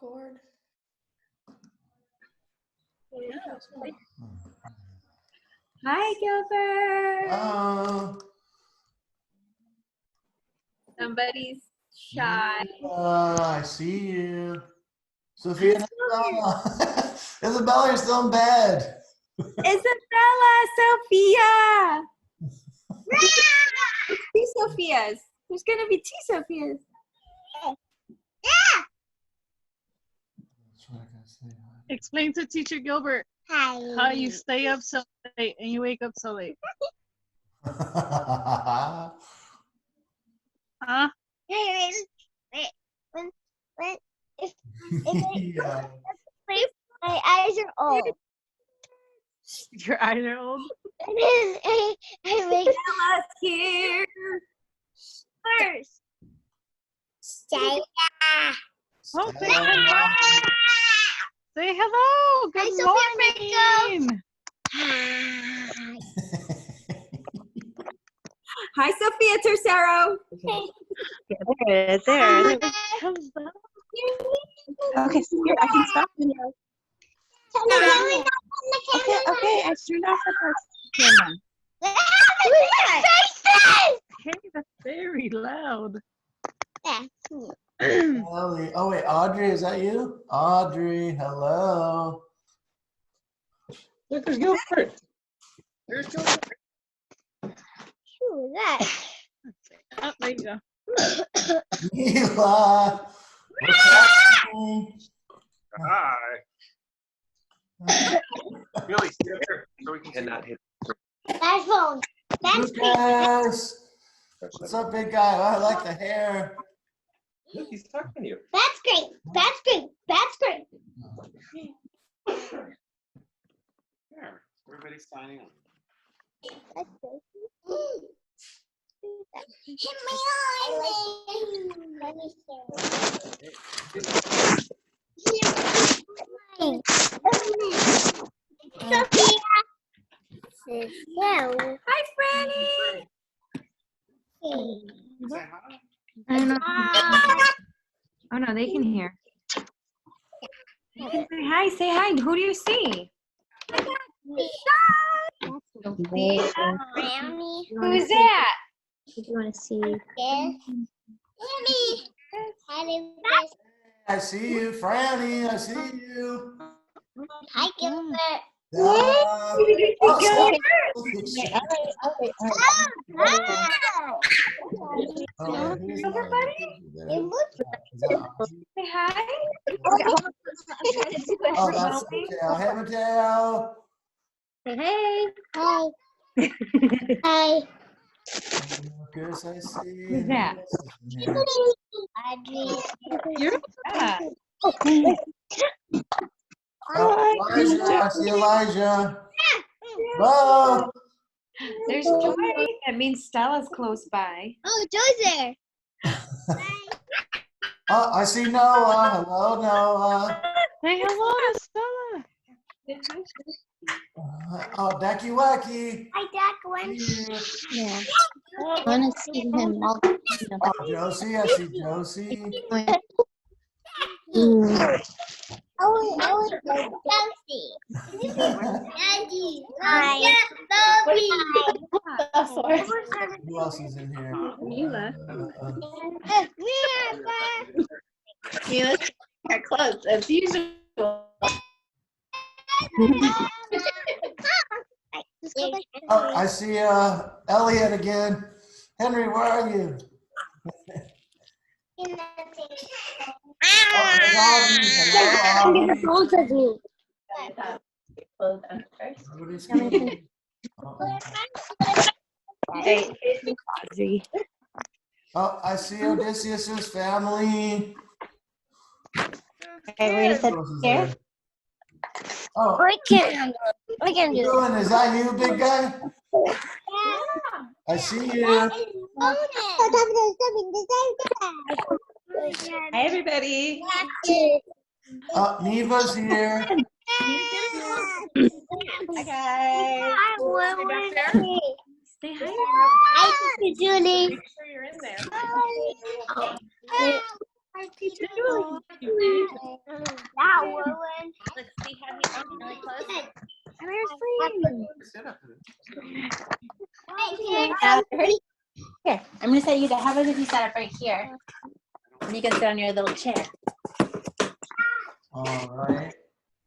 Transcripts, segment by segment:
Cord. Hi, Gilbert. Oh. Somebody's shy. I see you. Sophia and Isabella. Isabella, you're still in bed. Isabella, Sophia. Two Sophias. There's going to be two Sophias. That's what I gotta say. Explain to Teacher Gilbert how you stay up so late and you wake up so late. Huh? Yeah. My eyes are old. Your eyes are old? I make Stella's here. first. Stella. Oh, say hello. Say hello. Hi, Good Sophia morning. Hi, Sophia Tercero. There. Hello. Okay, so here, I can stop you now. Okay, I turned off the camera. Hey, that's very loud. Ellie. Oh wait, Audrey, is that you? Audrey, hello. Look, there's Gilbert. Here's Gilbert. Oh, there you go. Mila. What's happening? Hi. Billy, sit here so we can Cannot hit. That's phone. That's big. Lucas. What's up, big guy? Oh, I like the hair. Look, he's talking to you. That's great. That's great. That's great. There. Everybody's signing on. That's great. Hit my eye. Let me Sophia. Hello. Hi, Franny. Say hi. I don't know. Oh, no, they can hear. You can say hi. Say hi. Who do you see? Grammy. Who's that? If you want to see. Yes. Grammy. I see you, Franny. I see you. Hi, Gilbert. Oh, Say hi. oh, that's Mateo. Hey, Mateo. Hey. Hi. Hi. Lucas, I see. Who's that? Audrey. Yeah. Oh, Elijah. I see Elijah. Hello. There's Joy. That means Stella's close by. Oh, Joe's there. Oh, I see Noah. Hello, Noah. Say hello to Stella. Oh, Decky Wacky. Hi, Duck. Yeah. I want to see him all the Oh, Josie. I see Josie. time. Daddy. Hi. Who else is in here? Mila. Mila, you're close as usual. Oh, I see Elliot again. Henry, where are you? Oh, there's Audrey. Hello, Audrey. Everybody's here. Hey, Audrey. Oh, I see Odysseus's family. Okay, we're gonna set Who else is here. there? Oh, We can do Dylan, is that you, big guy? I see you. Hi, everybody. Oh, Neva's here. Hi, guys. Say hi. Hi, Julie. Make sure you're in there. Hi, teacher Julie. That woman. Let's see how he's really close. And there's Sit up. Ready? Here, I'm gonna set you to. How about if you set up right here? And you can sit on your little chair. All right.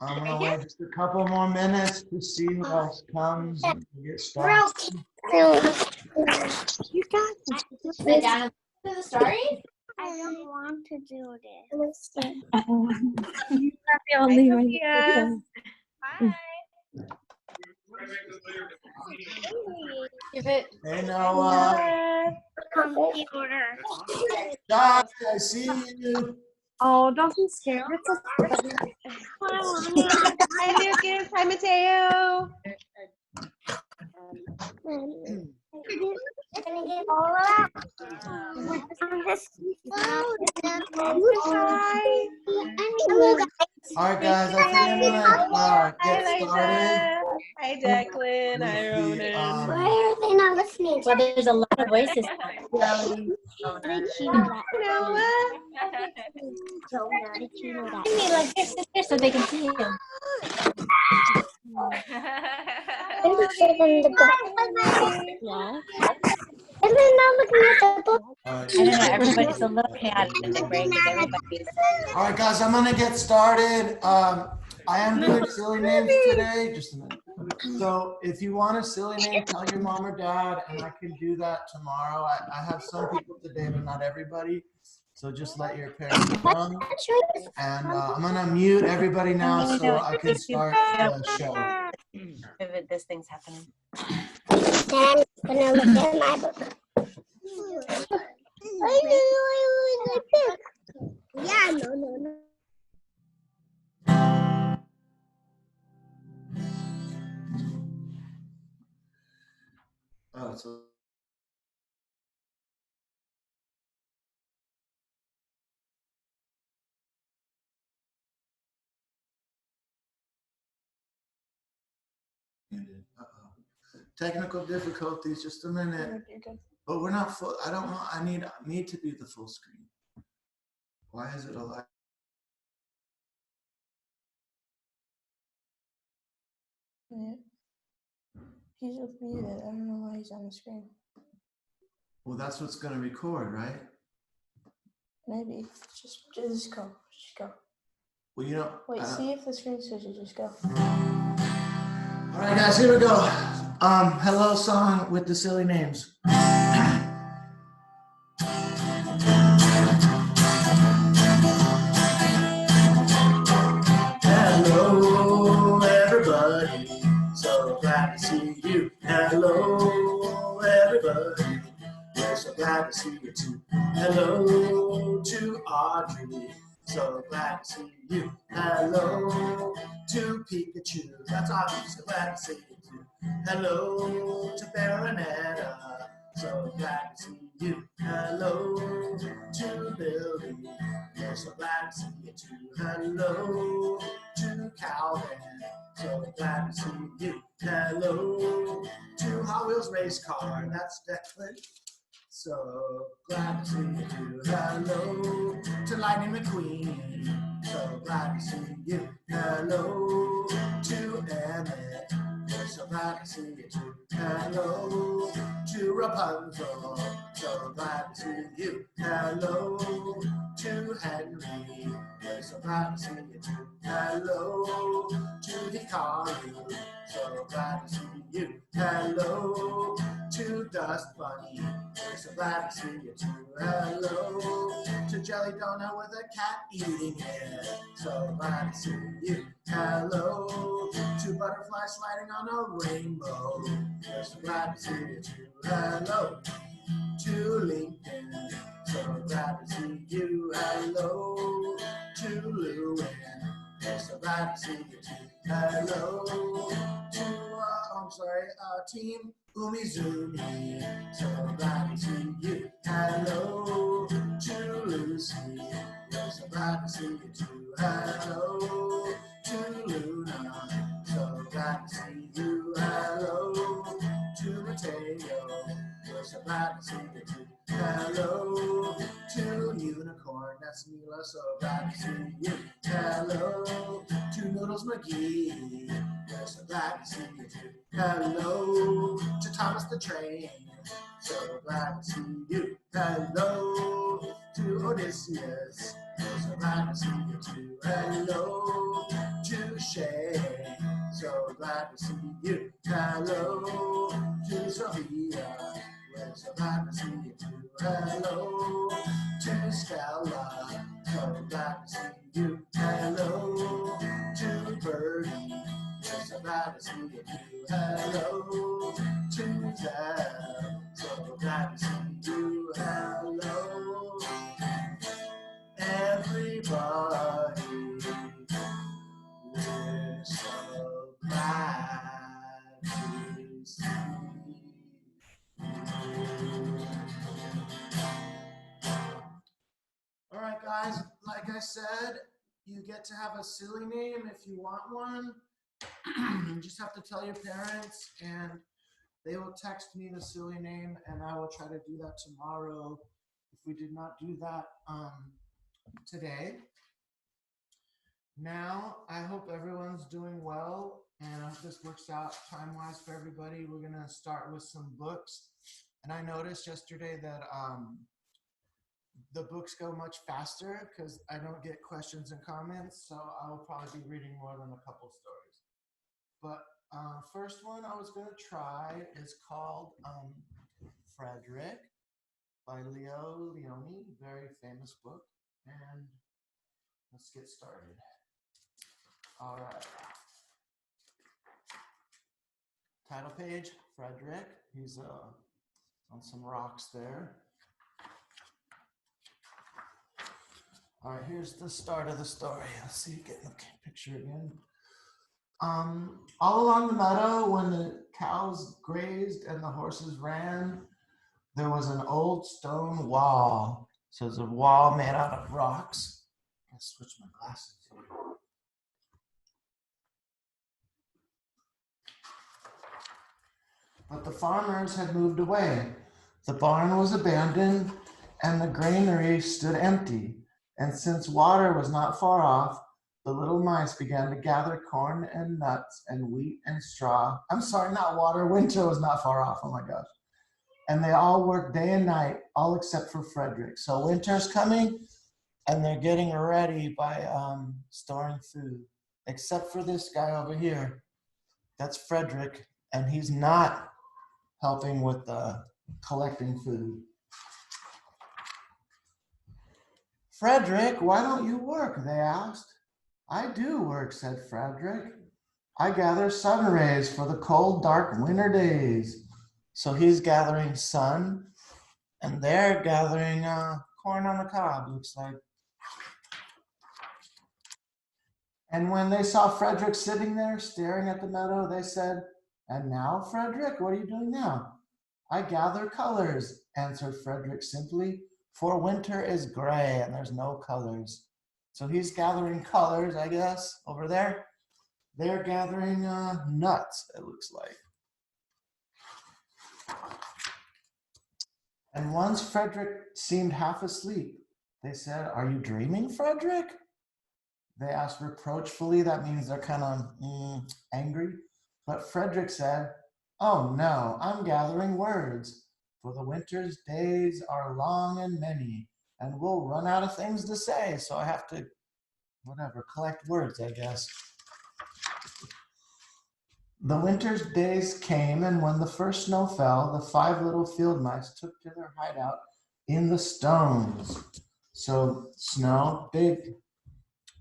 I'm gonna wait just a couple more minutes to see who else comes and get started. You got this. Sit down to the story. I don't want to do this. Oh, you're not the only one. Hi. Give it. Hey, Noah. Computer. Doc, I see you. Oh, don't be scared. It's okay. Hi, Lucas. Hi, Mateo. Gonna get all of All right, guys, I think I'm gonna get started. Hi, Declan. Hi, Ronan. Why are they not listening? Well, there's a lot of voices. Like this, so they can see you. And they're not looking at the book. All I don't know. Everybody's a little chaotic in the break. Everybody's. right, guys, I'm gonna get started. I am doing silly names today. Just a minute. So if you want a silly name, tell your mom or dad, and I can do that tomorrow. I have some people today, but not everybody. So just let your parents know. And I'm gonna mute everybody now so I can start the show. This thing's happening. Then I'm gonna look at my book. I know I pick. Yeah, no. Oh, so uh-oh. Technical difficulties, just a minute. But we're not full. I don't want, I need to be the full screen. Why is it alive? Yeah. He's muted. I don't know why he's on the screen. Well, that's what's gonna record, right? Maybe. Just go. Just go. Well, you know. Wait, see if the screen switches. Just go. All right, guys, here we go. Hello song with the silly names. Hello, everybody. So glad to see you. Hello, everybody. We're so glad to see you too. Hello to Audrey. So glad to see you. Hello to Pikachu. That's Audrey. So glad to see you too. Hello to Baronetta. So glad to see you. Hello to Billy. We're so glad to see you too. Hello to Calvin. So glad to see you. Hello to Hot Wheels Race Car. That's Declan. So glad to see you too. Hello to Lightning McQueen. So glad to see you. Hello to Emmett. We're so glad to see you too. Hello to Rapunzel. So glad to see you. Hello to Henry. We're so glad to see you too. Hello to Hikaru. So glad to see you. Hello to Dust Bunny. We're so glad to see you too. Hello to Jelly Donut with a cat eating it. So glad to see you. Hello to Butterfly sliding on a rainbow. We're so glad to see you too. Hello to Lincoln. So glad to see you. Hello to Lewin. We're so glad to see you too. Hello to Team Umizoomi. So glad to see you. Hello to Lucy. We're so glad to see you too. Hello to Luna. So glad to see you. Hello to Mateo. We're so glad to see you too. Hello to Unicorn. that's Mila, so glad to see you. Hello to Noodles McGee, we're so glad to see you too. Hello to Thomas the Train, so glad to see you. Hello to Odysseus, we're so glad to see you too. Hello to Shay, so glad to see you. Hello to Sophia, we're so glad to see you too. Hello to Stella, so glad to see you. Hello to Birdie, we're so glad to see you too. Hello to Zeb, so glad to see you. Hello, everybody, we're so glad to see you. All right, guys, like I said, you get to have a silly name if you want one. You just have to tell your parents, and they will text me the silly name, and I will try to do that tomorrow if we did not do that today. Now, I hope everyone's doing well, and I hope this works out time-wise for everybody. We're going to start with some books. And I noticed yesterday that the books go much faster because I don't get questions and comments, so I will probably be reading more than a couple stories. But first one I was going to try is called Frederick by Leo Leone, very famous book. And let's get started. All right. Title page, Frederick. He's on some rocks there. All right, here's the start of the story. Let's see, get the picture again. All along the meadow, when the cows grazed and the horses ran, there was an old stone wall. So it's a wall made out of rocks. I switch my glasses here. But the farmers had moved away. The barn was abandoned and the granary stood empty. And since water was not far off, the little mice began to gather corn and nuts and wheat and straw. I'm sorry, not water. Winter was not far off. Oh my gosh. And they all worked day and night, all except for Frederick. So winter's coming and they're getting ready by storing food, except for this guy over here. That's Frederick, and he's not helping with collecting food. Frederick, why don't you work? They asked. I do work, said Frederick. I gather sun rays for the cold, dark winter days. So he's gathering sun, and they're gathering corn on the cob, looks like. And when they saw Frederick sitting there staring at the meadow, they said, and now, Frederick, what are you doing now? I gather colors, answered Frederick simply, for winter is gray and there's no colors. So he's gathering colors, I guess, over there. They're gathering nuts, it looks like. And once Frederick seemed half asleep, they said, are you dreaming, Frederick? They asked reproachfully. That means they're kind of angry. But Frederick said, oh no, I'm gathering words. For the winter's days are long and many, and we'll run out of things to say. So I have to, collect words, I guess. The winter's days came, and when the first snow fell, the 5 little field mice took to their hideout in the stones. So snow, big,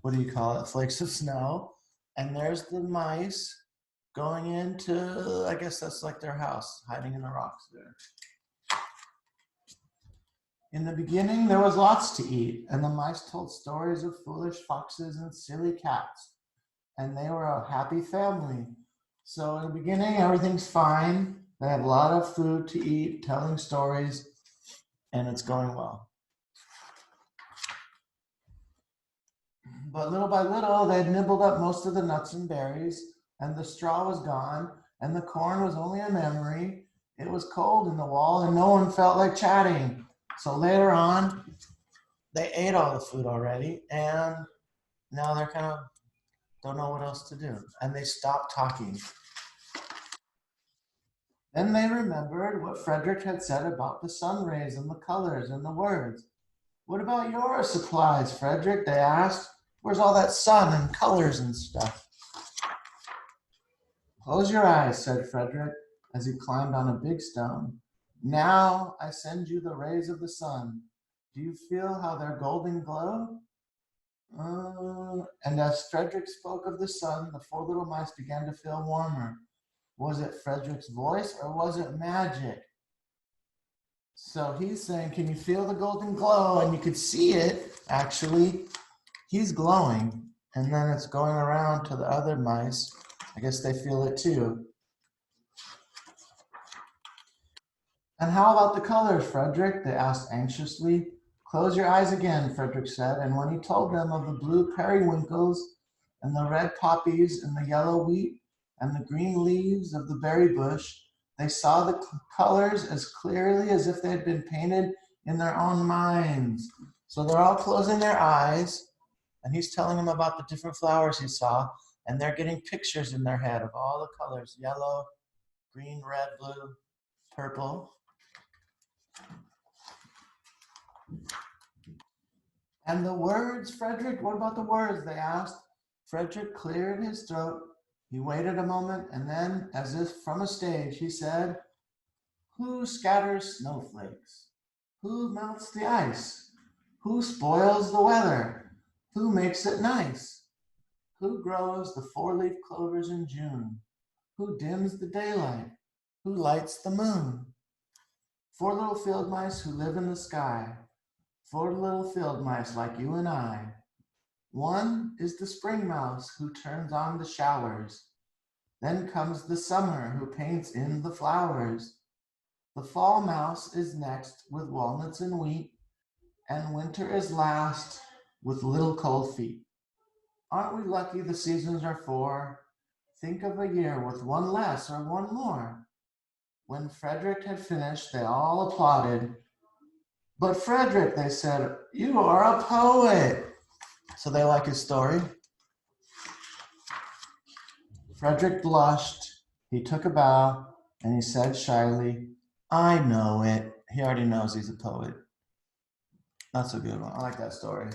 flakes of snow. And there's the mice going into, I guess that's like their house, hiding in the rocks there. In the beginning, there was lots to eat, and the mice told stories of foolish foxes and silly cats. And they were a happy family. So in the beginning, everything's fine. They have a lot of food to eat, telling stories, and it's going well. But little by little, they had nibbled up most of the nuts and berries, and the straw was gone, and the corn was only a memory. It was cold in the wall, and no one felt like chatting. So later on, they ate all the food already, and now they're kind of don't know what else to do. And they stopped talking. Then they remembered what Frederick had said about the sun rays and the colors and the words. What about your supplies, Frederick? They asked. Where's all that sun and colors and stuff? Close your eyes, said Frederick as he climbed on a big stone. Now I send you the rays of the sun. Do you feel how they're golden glow? And as Frederick spoke of the sun, the 4 little mice began to feel warmer. Was it Frederick's voice or was it magic? So he's saying, can you feel the golden glow? And you could see it, actually. He's glowing. And then it's going around to the other mice. I guess they feel it too. And how about the colors, Frederick? They asked anxiously. Close your eyes again, Frederick said. And when he told them of the blue periwinkles and the red poppies and the yellow wheat and the green leaves of the berry bush, they saw the colors as clearly as if they had been painted in their own minds. So they're all closing their eyes, and he's telling them about the different flowers he saw, and they're getting pictures in their head of all the colors, yellow, green, red, blue, purple. And the words, Frederick, what about the words? They asked. Frederick cleared his throat. He waited a moment, and then, as if from a stage, he said, who scatters snowflakes? Who melts the ice? Who spoils the weather? Who makes it nice? Who grows the 4-leaf clovers in June? Who dims the daylight? Who lights the moon? 4 little field mice who live in the sky. 4 little field mice like you and I. One is the spring mouse who turns on the showers. Then comes the summer who paints in the flowers. The fall mouse is next with walnuts and wheat, and winter is last with little cold feet. Aren't we lucky the seasons are 4? Think of a year with 1 less or 1 more. When Frederick had finished, they all applauded. But Frederick, they said, you are a poet. So they like his story. Frederick blushed. He took a bow and he said shyly, I know it. He already knows he's a poet. That's a good one. I like that story.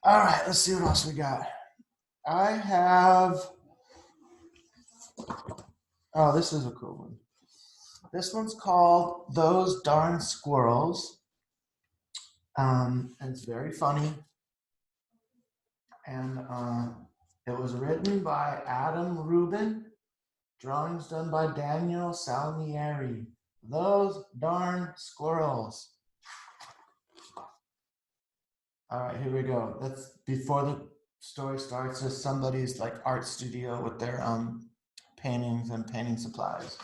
All right, let's see what else we got. I have, oh, this is a cool one. This one's called Those Darn Squirrels. And it's very funny. And it was written by Adam Rubin, drawings done by Daniel Salmieri. Those Darn Squirrels. All right, here we go. That's before the story starts. There's somebody's like art studio with their paintings and painting supplies.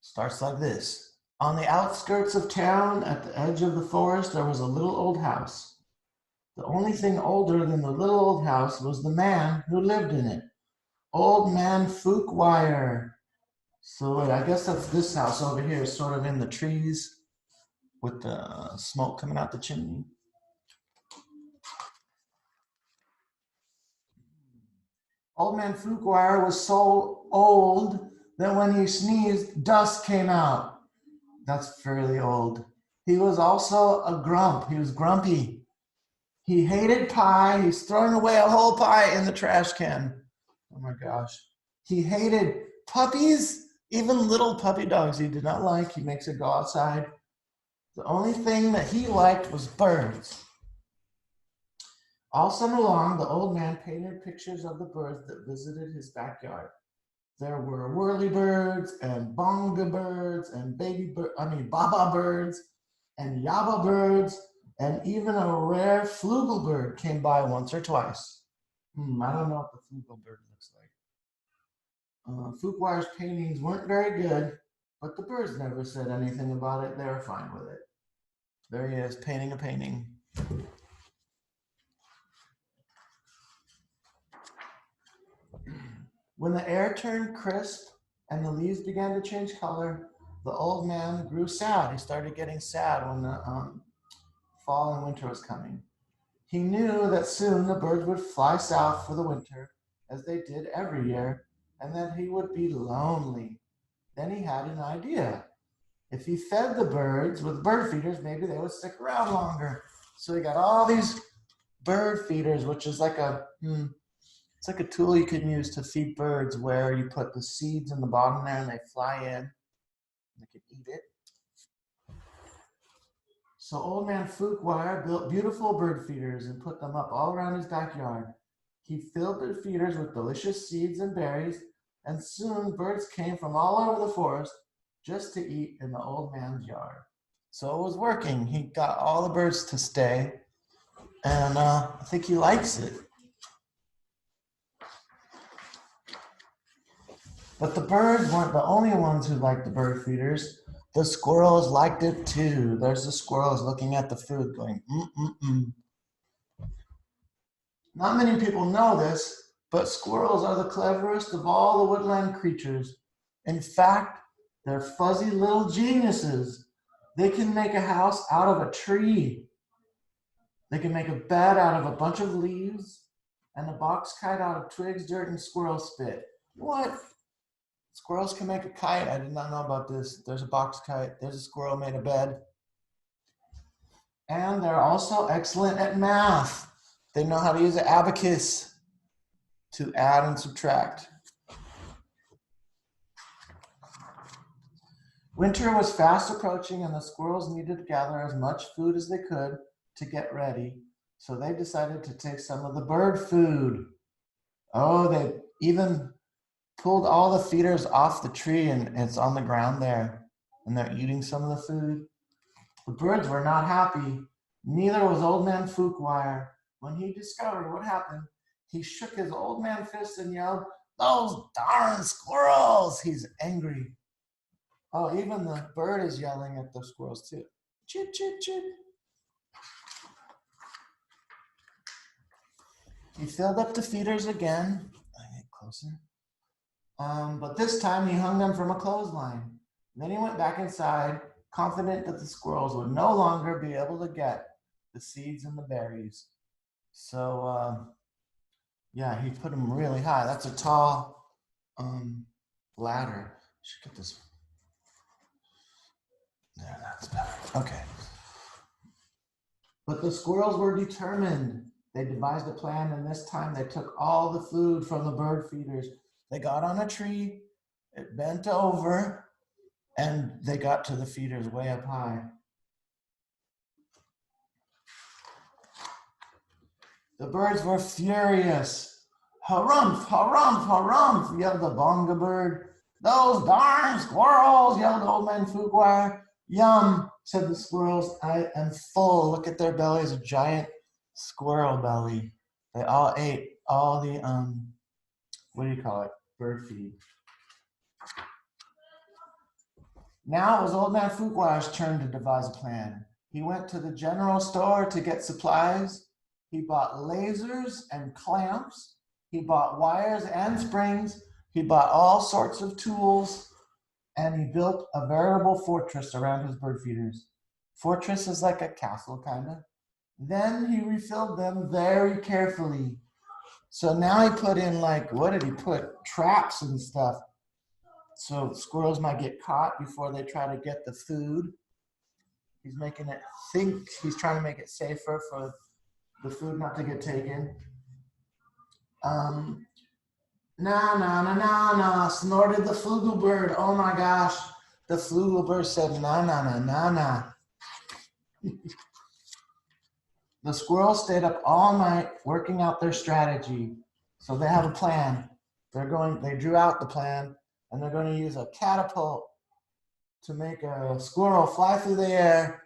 Starts like this. On the outskirts of town, at the edge of the forest, there was a little old house. The only thing older than the little old house was the man who lived in it. Old Man Fuchswire. So I guess that's this house over here, sort of in the trees with the smoke coming out the chimney. Old Man Fuchswire was so old that when he sneezed, dust came out. That's fairly old. He was also a grump. He was grumpy. He hated pie. He's throwing away a whole pie in the trash can. Oh my gosh. He hated puppies, even little puppy dogs he did not like. He makes it go outside. The only thing that he liked was birds. All summer long, the old man painted pictures of the birds that visited his backyard. There were whirlybirds and bonga birds and baba birds and yaba birds, and even a rare flugelbird came by once or twice. I don't know what the flugelbird looks like. Fuchswire's paintings weren't very good, but the birds never said anything about it. They were fine with it. There he is, painting a painting. When the air turned crisp and the leaves began to change color, the old man grew sad. He started getting sad when the fall and winter was coming. He knew that soon the birds would fly south for the winter, as they did every year, and that he would be lonely. Then he had an idea. If he fed the birds with bird feeders, maybe they would stick around longer. So he got all these bird feeders, which is like it's like a tool you can use to feed birds, where you put the seeds in the bottom there and they fly in. They can eat it. So old man Fuquire built beautiful bird feeders and put them up all around his backyard. He filled the feeders with delicious seeds and berries, and soon birds came from all over the forest just to eat in the old man's yard. So it was working. He got all the birds to stay, and I think he likes it. But the birds weren't the only ones who liked the bird feeders. The squirrels liked it too. There's the squirrels looking at the food going, mm-mm-mm. Not many people know this, but squirrels are the cleverest of all the woodland creatures. In fact, they're fuzzy little geniuses. They can make a house out of a tree. They can make a bed out of a bunch of leaves and a box kite out of twigs, dirt, and squirrel spit. What? Squirrels can make a kite. I did not know about this. There's a box kite. There's a squirrel made a bed. And they're also excellent at math. They know how to use an abacus to add and subtract. Winter was fast approaching, and the squirrels needed to gather as much food as they could to get ready. So they decided to take some of the bird food. Oh, they even pulled all the feeders off the tree, and it's on the ground there, and they're eating some of the food. The birds were not happy. Neither was old man Fuquire. When he discovered what happened, he shook his old man fist and yelled, "Those darn squirrels!" He's angry. Oh, even the bird is yelling at the squirrels too. Chit, chit, chit. He filled up the feeders again. I get closer. But this time he hung them from a clothesline. Then he went back inside, confident that the squirrels would no longer be able to get the seeds and the berries. So, yeah, he put them really high. That's a tall ladder. Should get this. There, that's better. Okay. But the squirrels were determined. They devised a plan, and this time they took all the food from the bird feeders. They got on a tree, it bent over, and they got to the feeders way up high. The birds were furious. "Harumph, harumph, harumph," yelled the bonga bird. "Those darn squirrels," yelled old man Fuquire. "Yum," said the squirrels. "I am full." Look at their bellies, a giant squirrel belly. They all ate all the, what do you call it? Bird feed. Now it was old man Fuquire's turn to devise a plan. He went to the general store to get supplies. He bought lasers and clamps. He bought wires and springs. He bought all sorts of tools, and he built a veritable fortress around his bird feeders. Fortress is like a castle, kind of. Then he refilled them very carefully. So now he put in, like, what did he put? Traps and stuff. So squirrels might get caught before they try to get the food. He's making it think, he's trying to make it safer for the food not to get taken. Na, na, na, na, na, snorted the flugel bird. Oh my gosh. The flugel bird said, na, na, na, na, na. The squirrels stayed up all night working out their strategy. So they have a plan. They drew out the plan, and they're going to use a catapult to make a squirrel fly through the air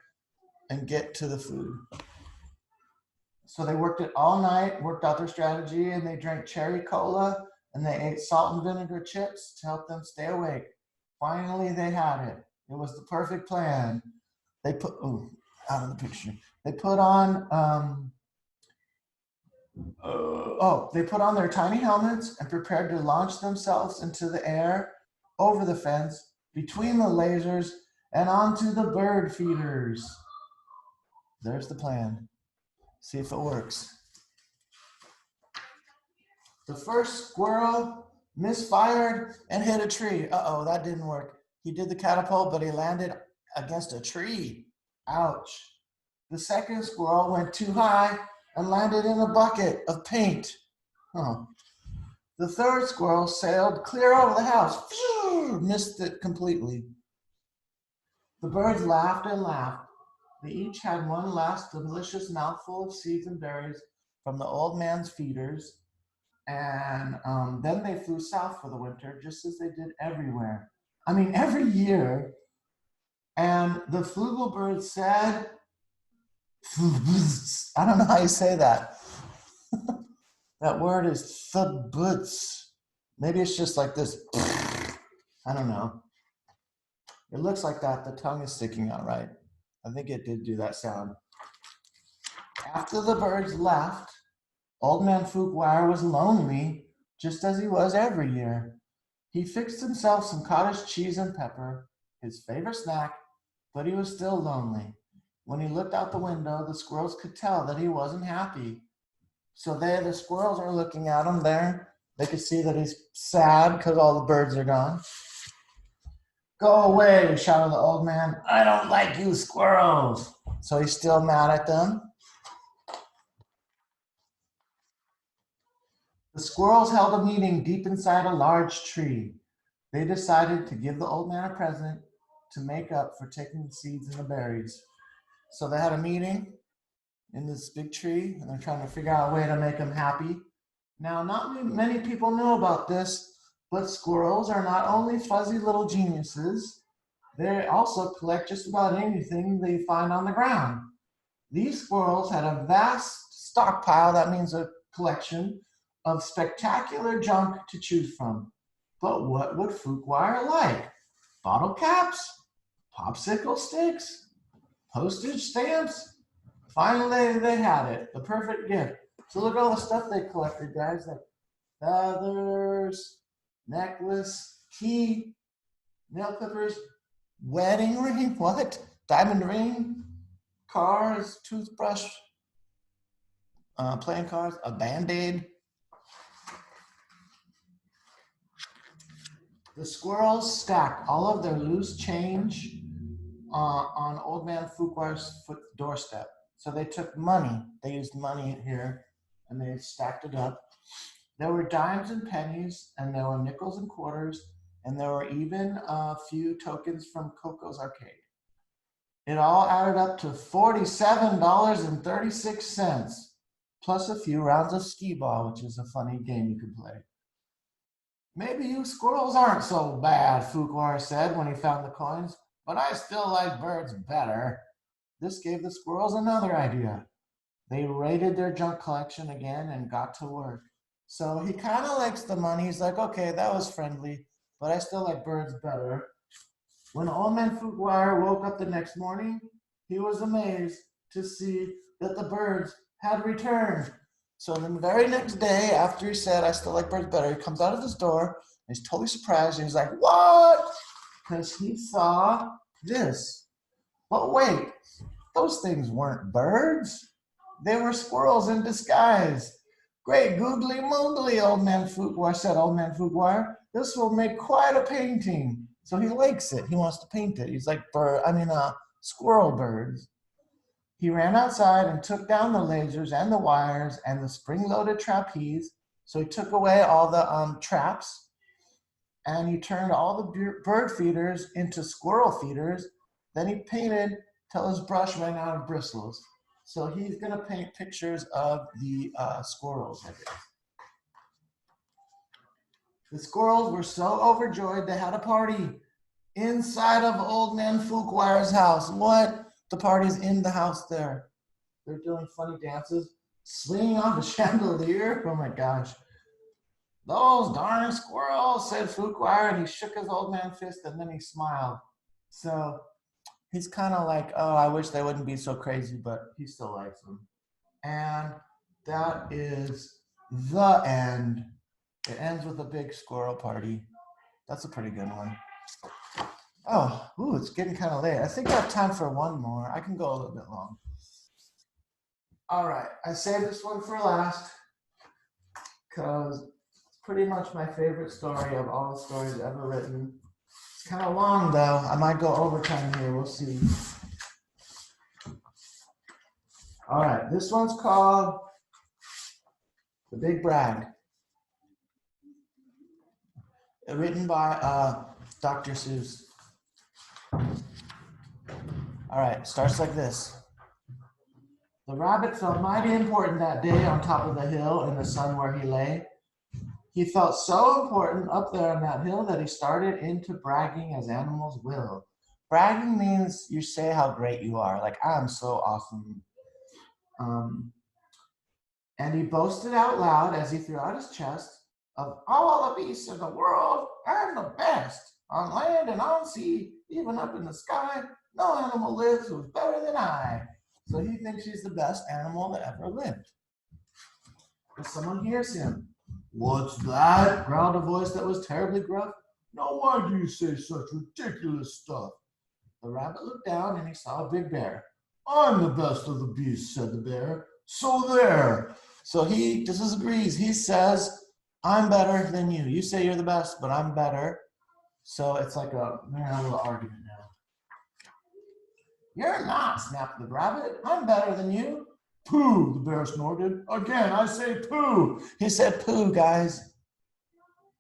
and get to the food. So they worked it all night, worked out their strategy, and they drank cherry cola, and they ate salt and vinegar chips to help them stay awake. Finally, they had it. It was the perfect plan. They put, out of the picture. They put on, they put on their tiny helmets and prepared to launch themselves into the air over the fence between the lasers and onto the bird feeders. There's the plan. See if it works. The first squirrel misfired and hit a tree. Uh-oh, that didn't work. He did the catapult, but he landed against a tree. Ouch. The second squirrel went too high and landed in a bucket of paint. Oh. The third squirrel sailed clear over the house. Phew, missed it completely. The birds laughed and laughed. They each had one last delicious mouthful of seeds and berries from the old man's feeders. And then they flew south for the winter, just as they did everywhere. I mean, every year. And the flugelbird said, I don't know how you say that. That word is thubbutz. Maybe it's just like this. I don't know. It looks like that. The tongue is sticking out, right? I think it did do that sound. After the birds left, Old Man Fuquire was lonely, just as he was every year. He fixed himself some cottage cheese and pepper, his favorite snack, but he was still lonely. When he looked out the window, the squirrels could tell that he wasn't happy. So the squirrels are looking at him there. They could see that he's sad because all the birds are gone. Go away, shouted the old man. I don't like you squirrels. So he's still mad at them. The squirrels held a meeting deep inside a large tree. They decided to give the old man a present to make up for taking the seeds and the berries. So they had a meeting in this big tree, and they're trying to figure out a way to make him happy. Now, not many people know about this, but squirrels are not only fuzzy little geniuses, they also collect just about anything they find on the ground. These squirrels had a vast stockpile, that means a collection, of spectacular junk to choose from. But what would Fuquire like? Bottle caps? Popsicle sticks? Postage stamps? Finally, they had it, the perfect gift. So look at all the stuff they collected, guys, like feathers, necklace, key, nail clippers, wedding ring, what? Diamond ring, cars, toothbrush, playing cards, a Band-Aid. The squirrels stacked all of their loose change on Old Man Fuquire's doorstep. So they took money. They used money here, and they stacked it up. There were dimes and pennies, and there were nickels and quarters, and there were even a few tokens from Coco's Arcade. It all added up to $47.36, plus a few rounds of skee-ball, which is a funny game you can play. Maybe you squirrels aren't so bad, Fuquire said when he found the coins, but I still like birds better. This gave the squirrels another idea. They raided their junk collection again and got to work. So he kind of likes the money. He's like, okay, that was friendly, but I still like birds better. When Old Man Fuquire woke up the next morning, he was amazed to see that the birds had returned. So the very next day, after he said, I still like birds better, he comes out of his door, and he's totally surprised, and he's like, what? Because he saw this. But wait, those things weren't birds. They were squirrels in disguise. Great googly moogly, Old Man Fuquire, said Old Man Fuquire. This will make quite a painting. So he likes it. He wants to paint it. He's like, squirrel birds. He ran outside and took down the lasers and the wires and the spring-loaded trapeze. So he took away all the traps, and he turned all the bird feeders into squirrel feeders. Then he painted till his brush ran out of bristles. So he's going to paint pictures of the squirrels, I guess. The squirrels were so overjoyed they had a party inside of Old Man Fuquire's house. What? The party's in the house there. They're doing funny dances, swinging off a chandelier. Oh my gosh. Those darn squirrels, said Fuquire, and he shook his old man fist, and then he smiled. So he's kind of like, oh, I wish they wouldn't be so crazy, but he still likes them. And that is the end. It ends with a big squirrel party. That's a pretty good one. Oh, ooh, it's getting kind of late. I think I have time for one more. I can go a little bit long. All right, I saved this one for last because it's pretty much my favorite story of all the stories ever written. It's kind of long though. I might go overtime here. We'll see. All right, this one's called The Big Brag. Written by Dr. Seuss. All right, starts like this. The rabbit felt mighty important that day on top of the hill in the sun where he lay. He felt so important up there on that hill that he started into bragging as animals will. Bragging means you say how great you are, like I'm so awesome. And he boasted out loud as he threw out his chest, of all the beasts in the world, I'm the best. On land and on sea, even up in the sky, no animal lives who's better than I. So he thinks he's the best animal that ever lived. But someone hears him. What's that? Growled a voice that was terribly gruff. Now why do you say such ridiculous stuff? The rabbit looked down and he saw a big bear. I'm the best of the beasts, said the bear. So there. So he disagrees. He says, I'm better than you. You say you're the best, but I'm better. So it's like a little argument now. You're not, snapped the rabbit. I'm better than you. Pooh, the bear snorted. Again, I say pooh. He said pooh, guys.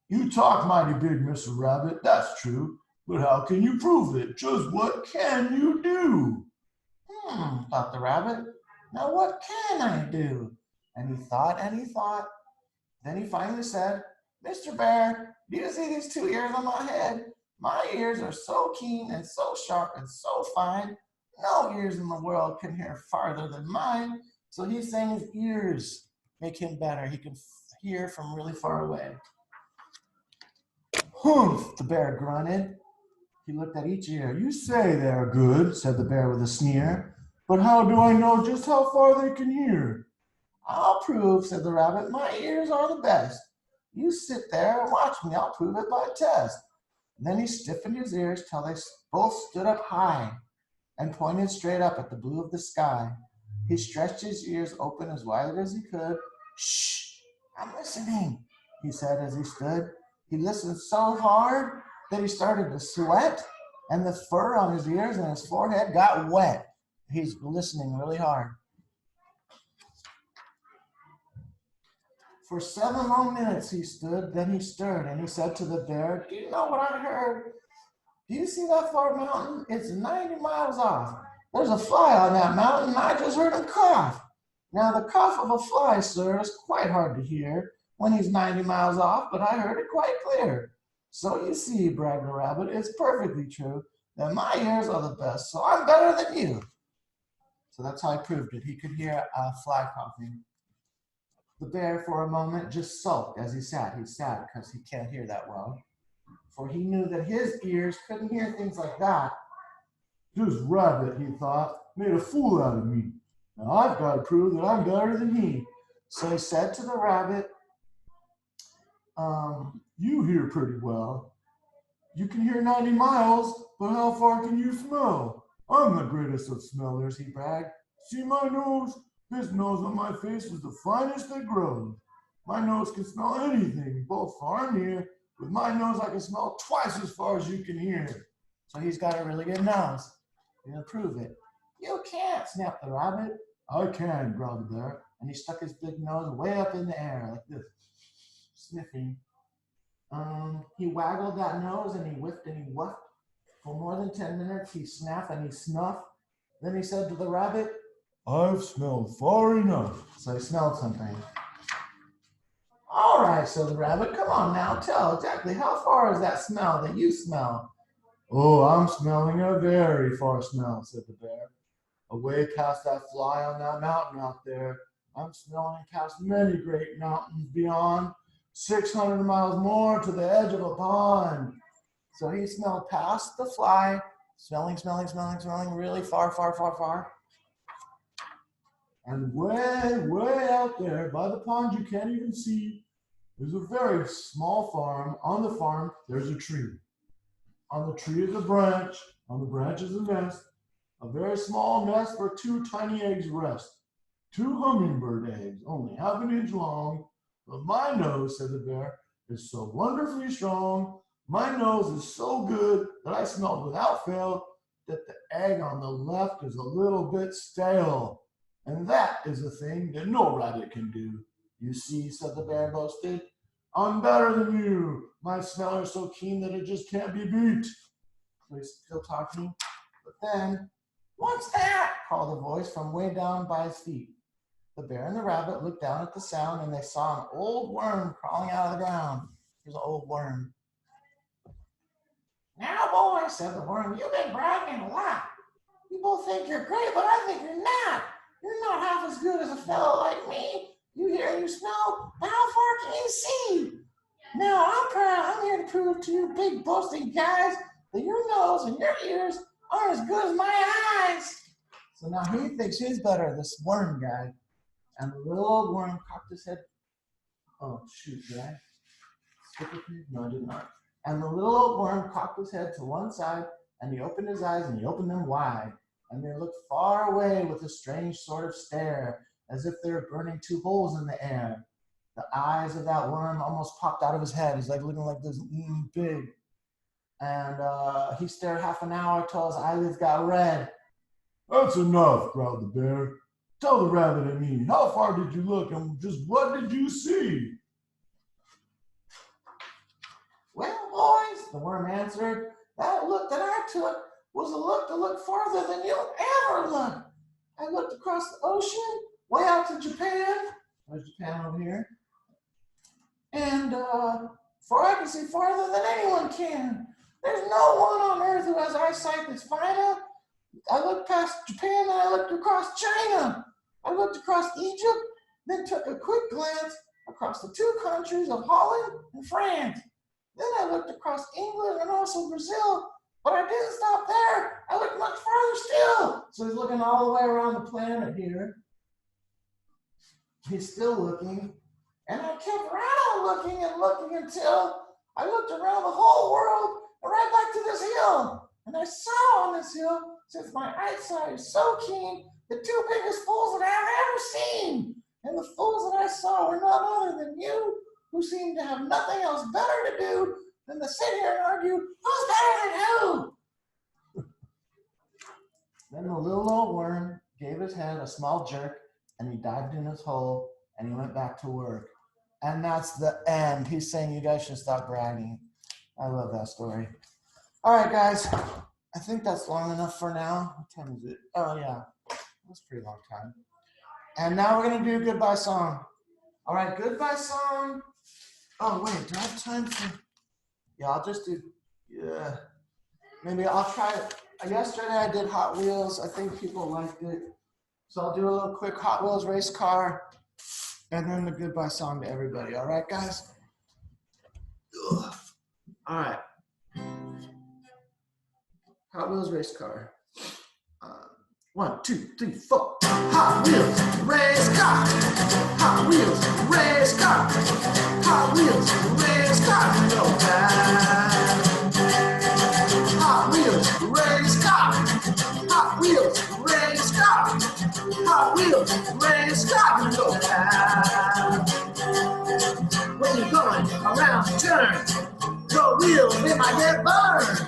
You talk mighty big, Mr. Rabbit. That's true. But how can you prove it? Just what can you do? Thought the rabbit. Now what can I do? And he thought and he thought. Then he finally said, Mr. Bear, do you see these 2 ears on my head? My ears are so keen and so sharp and so fine. No ears in the world can hear farther than mine. So he's saying his ears make him better. He can hear from really far away. Humph, the bear grunted. He looked at each ear. You say they're good, said the bear with a sneer. But how do I know just how far they can hear? I'll prove, said the rabbit. My ears are the best. You sit there and watch me. I'll prove it by test. And then he stiffened his ears till they both stood up high and pointed straight up at the blue of the sky. He stretched his ears open as wide as he could. Shh, I'm listening, he said as he stood. He listened so hard that he started to sweat, and the fur on his ears and his forehead got wet. He's listening really hard. For 7 long minutes he stood, then he stirred, and he said to the bear, do you know what I heard? Do you see that far mountain? It's 90 miles off. There's a fly on that mountain, and I just heard him cough. Now, the cough of a fly, sir, is quite hard to hear when he's 90 miles off, but I heard it quite clear. So you see, bragged the rabbit, it's perfectly true that my ears are the best, so I'm better than you. So that's how I proved it. He could hear a fly coughing. The bear, for a moment, just sulked as he sat. He sat because he can't hear that well, for he knew that his ears couldn't hear things like that. This rabbit, he thought, made a fool out of me. Now I've got to prove that I'm better than he. So he said to the rabbit, you hear pretty well. You can hear 90 miles, but how far can you smell? I'm the greatest of smellers, he bragged. See my nose? This nose on my face is the finest that grows. My nose can smell anything, both far and near. With my nose, I can smell twice as far as you can hear. So he's got a really good nose. He'll prove it. You can't, snapped the rabbit. I can, growled the bear. And he stuck his big nose way up in the air like this, sniffing. He waggled that nose and he whiffed and he wuffed. For more than 10 minutes, he snapped and he snuffed. Then he said to the rabbit, I've smelled far enough. So he smelled something. All right, so the rabbit, come on now, tell exactly how far is that smell that you smell? Oh, I'm smelling a very far smell, said the bear. Away past that fly on that mountain out there. I'm smelling past many great mountains beyond, 600 miles more to the edge of a pond. So he smelled past the fly, smelling really far, far, far, far. And way, way out there by the pond you can't even see, there's a very small farm. On the farm, there's a tree. On the tree is a branch, on the branch is a nest, a very small nest where 2 tiny eggs rest. 2 hummingbird eggs, only half an inch long. But my nose, said the bear, is so wonderfully strong. My nose is so good that I smell without fail that the egg on the left is a little bit stale. And that is a thing that no rabbit can do. You see, said the bear boasted, I'm better than you. My smell is so keen that it just can't be beat. So he's still talking. But then, what's that? Called a voice from way down by his feet. The bear and the rabbit looked down at the sound and they saw an old worm crawling out of the ground. Here's an old worm. Now, boy, said the worm, you've been bragging a lot. You both think you're great, but I think you're not. You're not half as good as a fellow like me. You hear and you smell, but how far can you see? Now, I'm proud. I'm here to prove to you big boasting guys that your nose and your ears aren't as good as my eyes. So now he thinks he's better, this worm guy. And the little old worm cocked his head. Oh, shoot, did I skip a page? No, I did not. And the little old worm cocked his head to one side, and he opened his eyes, and he opened them wide. And they looked far away with a strange sort of stare, as if they were burning 2 holes in the air. The eyes of that worm almost popped out of his head. He's like looking like this big. And he stared half an hour till his eyelids got red. That's enough, growled the bear. Tell the rabbit and me, how far did you look and just what did you see? Well, boys, the worm answered, that look that I took was a look to look farther than you'll ever look. I looked across the ocean, way out to Japan. There's Japan over here. And for I can see farther than anyone can. There's no one on earth who has eyesight that's finer. I looked past Japan and I looked across China. I looked across Egypt, then took a quick glance across the 2 countries of Holland and France. Then I looked across England and also Brazil, but I didn't stop there. I looked much farther still. So he's looking all the way around the planet here. He's still looking. And I kept right on looking and looking until I looked around the whole world and right back to this hill. And I saw on this hill, since my eyesight is so keen, the 2 biggest fools that I've ever seen. And the fools that I saw were none other than you, who seem to have nothing else better to do than to sit here and argue, who's better than who? Then the little old worm gave his head a small jerk, and he dived in his hole, and he went back to work. And that's the end. He's saying you guys should stop bragging. I love that story. All right, guys. I think that's long enough for now. What time is it? Oh, yeah. That's a pretty long time. And now we're going to do a goodbye song. All right, goodbye song. Oh, wait, do I have time for? Yeah, I'll just do, yeah. Maybe I'll try it. Yesterday I did Hot Wheels. I think people liked it. So I'll do a little quick Hot Wheels race car and then the goodbye song to everybody. All right, guys? Ugh. All right. Hot Wheels race car. 1, 2, 3, 4. Hot Wheels race car. Hot Wheels race car. Hot Wheels race car. Go fast. Hot Wheels race car. Hot Wheels race car. Hot Wheels race car. Go fast. When you're going around the turn, your wheels, they might get burned.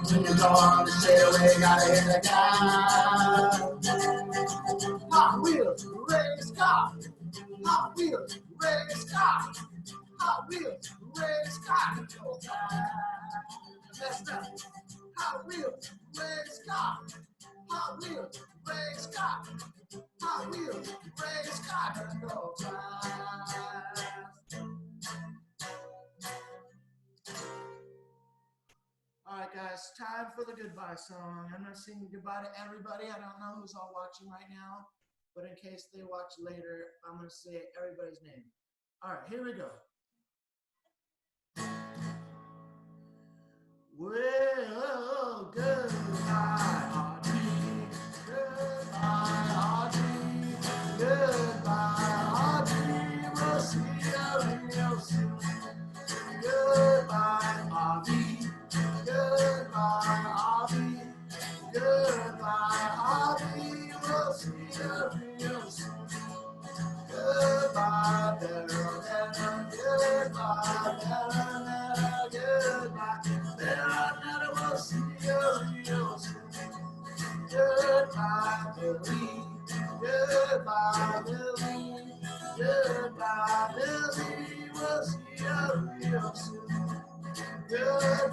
When you go on the straightaway, gotta hit the gas. Hot Wheels race car. Hot Wheels race car. Hot Wheels race car. Go fast. Messed up. Hot Wheels race car. Hot Wheels race car. Hot Wheels race car. Go fast. All right, guys, time for the goodbye song. I'm not saying goodbye to everybody. I don't know who's all watching right now, but in case they watch later, I'm going to say everybody's name. All right, here we go. Well, goodbye, Audrey. Goodbye, Audrey. Goodbye, Audrey. We'll see you real soon. Goodbye, Audrey. Goodbye.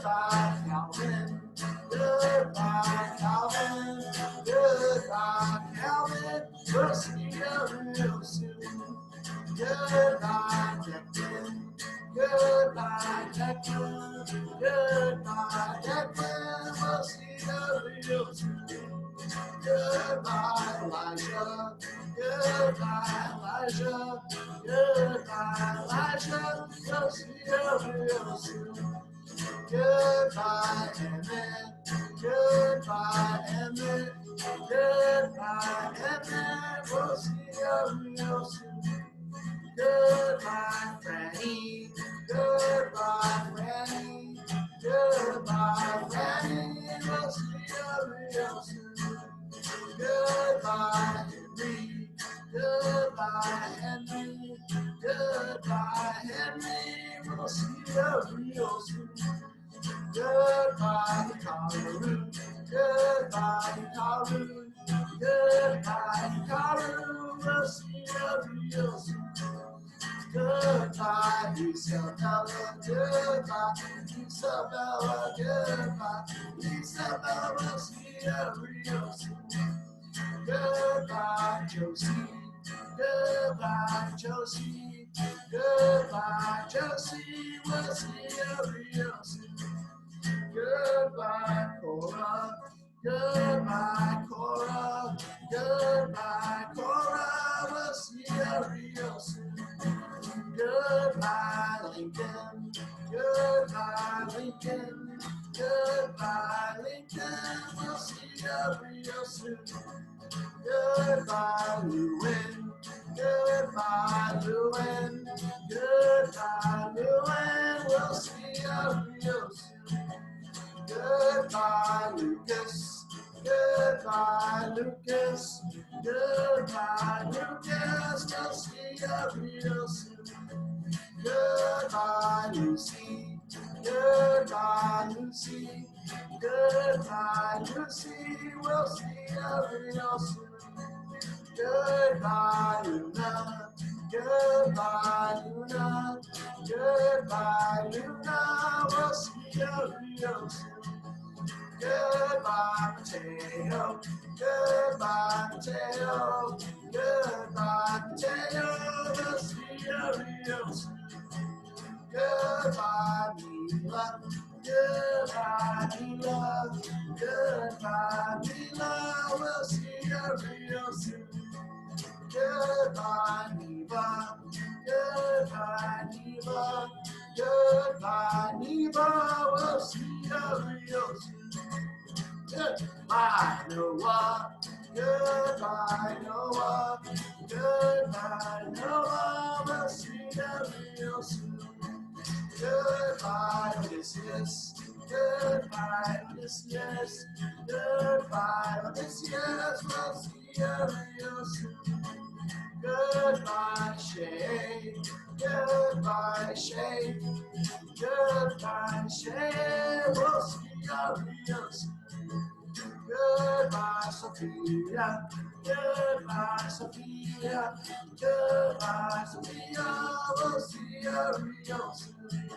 Goodbye, Calvin. Goodbye, Calvin. Goodbye, Calvin. We'll see you real soon. Goodbye, Declan. Goodbye, Declan. Goodbye, Declan. We'll see you real soon. Goodbye, Elijah. Goodbye, Elijah. Goodbye, Elijah. We'll see you real soon. Goodbye, Emmett. Goodbye, Emmett. Goodbye, Emmett. We'll see you real soon. Goodbye, Franny. Goodbye, Franny. Goodbye, Franny. We'll see you real soon. Goodbye, Henry. Goodbye, Henry. Goodbye, Henry. We'll see you real soon. Goodbye, Hikaru. Goodbye, Hikaru. Goodbye, Hikaru. We'll see you real soon. Goodbye, Isabella. Goodbye, Isabella. Goodbye, Isabella. We'll see you real soon. Goodbye, Josie. Goodbye, Josie. Goodbye, Josie. We'll see you real soon. Goodbye, Cora. Goodbye, Cora. Goodbye, Cora. We'll see you real soon. Goodbye, Lincoln. Goodbye, Lincoln. Goodbye, Lincoln. We'll see you real soon. Goodbye, Lewin. Goodbye, Lewin. Goodbye, Lewin. We'll see you real soon. Goodbye, Lucas. Goodbye, Lucas. Goodbye, Lucas. We'll see you real soon. Goodbye, Lucy. Goodbye, Lucy. Goodbye, Lucy. We'll see you real soon. Goodbye, Luna. Goodbye, Luna. Goodbye, Luna. We'll see you real soon. Goodbye, Mateo. Goodbye, Mateo. Goodbye, Mateo. We'll see you real soon. Goodbye, Mila. Goodbye, Mila. Goodbye, Mila. We'll see you real soon. Goodbye, Neva. Goodbye, Neva. Goodbye, Neva. We'll see you real soon. Goodbye, Noah. Goodbye, Noah. Goodbye, Noah. We'll see you real soon. Goodbye, Odysseus. Goodbye, Odysseus. Goodbye, Odysseus. We'll see you real soon. Goodbye, Shay. Goodbye, Shay. Goodbye, Shay. We'll see you real soon. Goodbye, Sophia. Goodbye, Sophia. Goodbye, Sophia. We'll see you real soon.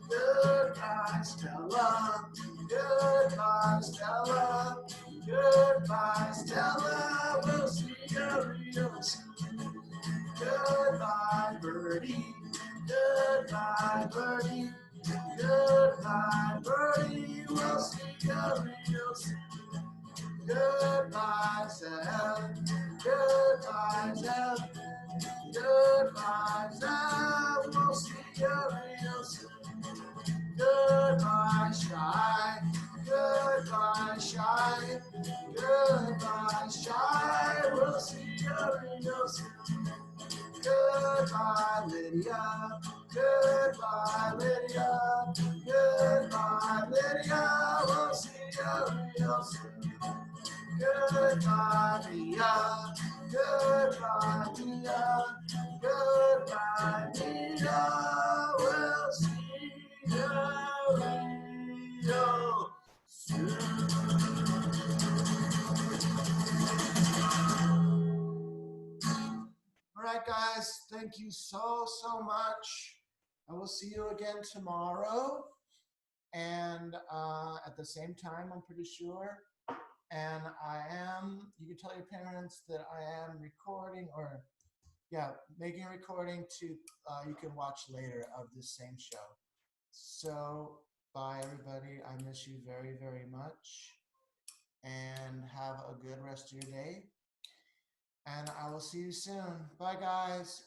Goodbye, Stella. Goodbye, Stella. Goodbye, Stella. We'll see you real soon. Goodbye, Birdie. Goodbye, Birdie. Goodbye, Birdie. We'll see you real soon. Goodbye, Zeb. Goodbye, Zeb. Goodbye, Zeb. We'll see you real soon. Goodbye, Shy. Goodbye, Shy. Goodbye, Shy. We'll see you real soon. Goodbye, Lydia. Goodbye, Lydia. Goodbye, Lydia. We'll see you real soon. Goodbye, Mia. Goodbye, Mia. Goodbye, Mia. We'll see you real soon. All right, guys, thank you so much. I will see you again tomorrow. and at the same time, I'm pretty sure. And you can tell your parents that I am recording or, yeah, making a recording to, you can watch later of this same show. So, bye everybody. I miss you very, very much. And have a good rest of your day. And I will see you soon. Bye, guys.